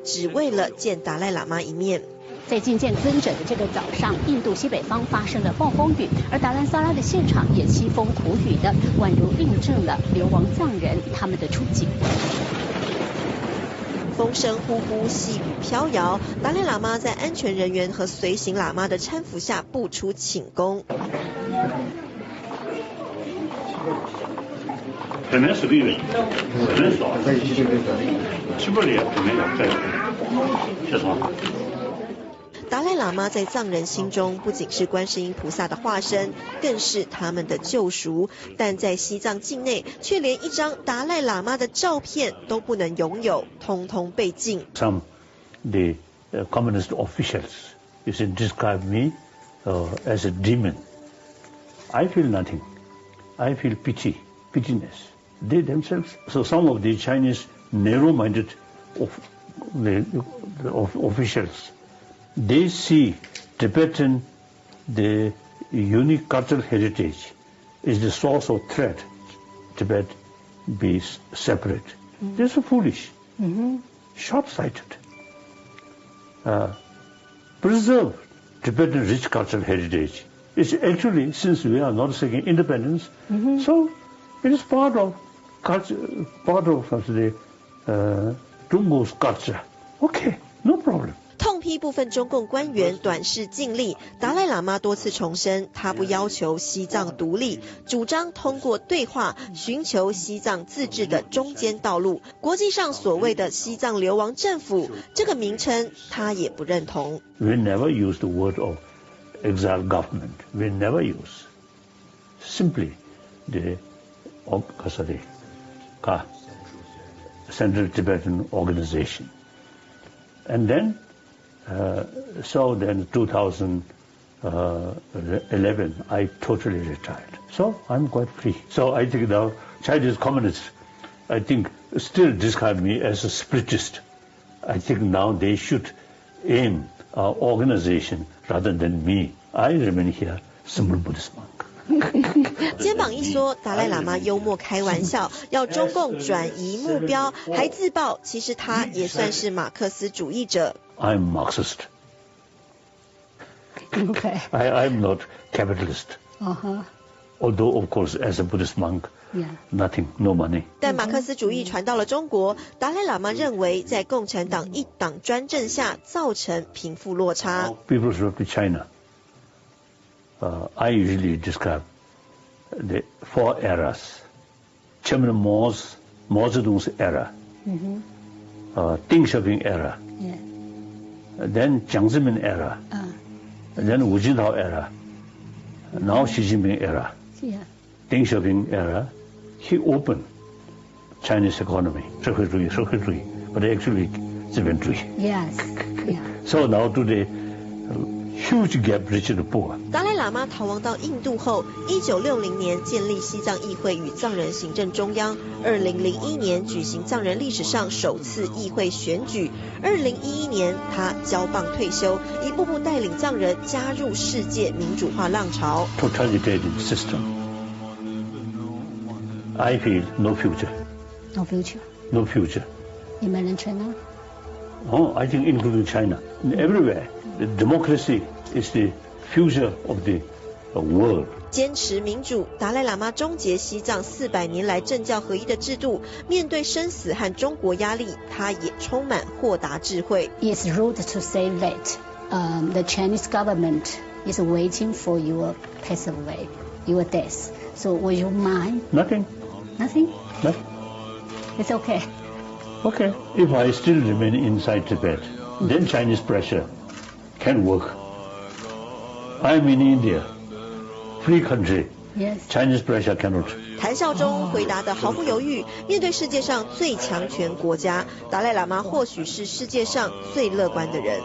只为了见达赖喇嘛一面。在觐见尊者的这个早上，印度西北方发生了暴风雨，而达兰萨拉的现场也凄风苦雨的，宛如印证了流亡藏人他们的处境。风声呼呼，细雨飘摇，达赖喇嘛在安全人员和随行喇嘛的搀扶下步出寝宫。本来是个月，很少，吃不了，没有在吃啥。达赖喇嘛在藏人心中不仅是观世音菩萨的化身，更是他们的救赎。但在西藏境内，却连一张达赖喇嘛的照片都不能拥有，通通被禁。Some the communist officials describe me as a demon. I feel nothing. I feel pityness. They themselves. So some of the Chinese narrow-minded officials. They see Tibetan, the unique cultural heritage, is the source of threat. Tibet be separate. They're so foolish, short-sighted. Preserve Tibetan rich cultural heritage. It's actually, since we are not seeking independence, so it is part of culture, part of the Tungu's culture. Okay, no problem. 痛批部分中共官员短视尽力，达赖喇嘛多次重申，他不要求西藏独立，主张通过对话寻求西藏自治的中间道路。国际上所谓的西藏流亡政府这个名称，他也不认同。We never use the word of exile government. We never use. Simply the Central Tibetan Organization. And then, so then 2011, I totally retired. So I'm quite free. So I think now Chinese communists, I think, still describe me as a spiritist. I think now they should aim our organization rather than me. I remain here, simple Buddhist monk. 肩膀一缩，达赖喇嘛幽默开玩笑，要中共转移目标，还自曝其实他也算是马克思主义者。I'm Marxist. Okay. I'm not capitalist. Although, of course, as a Buddhist monk, nothing, no money. 但马克思主义传到了中国，达赖喇嘛认为在共产党一党专政下造成贫富落差。People's Road to China. I usually describe the 4 eras. Chairman Mao's Zedong's era, Deng Xiaoping era, then Jiang Zemin era, then Wu Jintao era, now Xi Jinping era. Deng Xiaoping era, he opened Chinese economy, 社会主义, but actually 资本主义. Yes. So now today, huge gap reached the poor. 达赖喇嘛逃亡到印度后，1960年建立西藏议会与藏人行政中央，2001年举行藏人历史上首次议会选举，2011年他交棒退休，一步步带领藏人加入世界民主化浪潮。Totalitarian system. I feel no future. No future. No future. 你们人权呢？ Oh, I think including China, everywhere, the democracy is the future of the world. 坚持民主，达赖喇嘛终结西藏400年来政教合一的制度。面对生死和中国压力，他也充满豁达智慧。It's rude to say that the Chinese government is waiting for your pass away, your death. So would you mind? Nothing. Nothing? No. It's okay. Okay. If I still remain inside Tibet, then Chinese pressure can work. I'm in India, free country. Yes. Chinese pressure cannot. 谈笑中回答得毫不犹豫。面对世界上最强权国家，达赖喇嘛或许是世界上最乐观的人。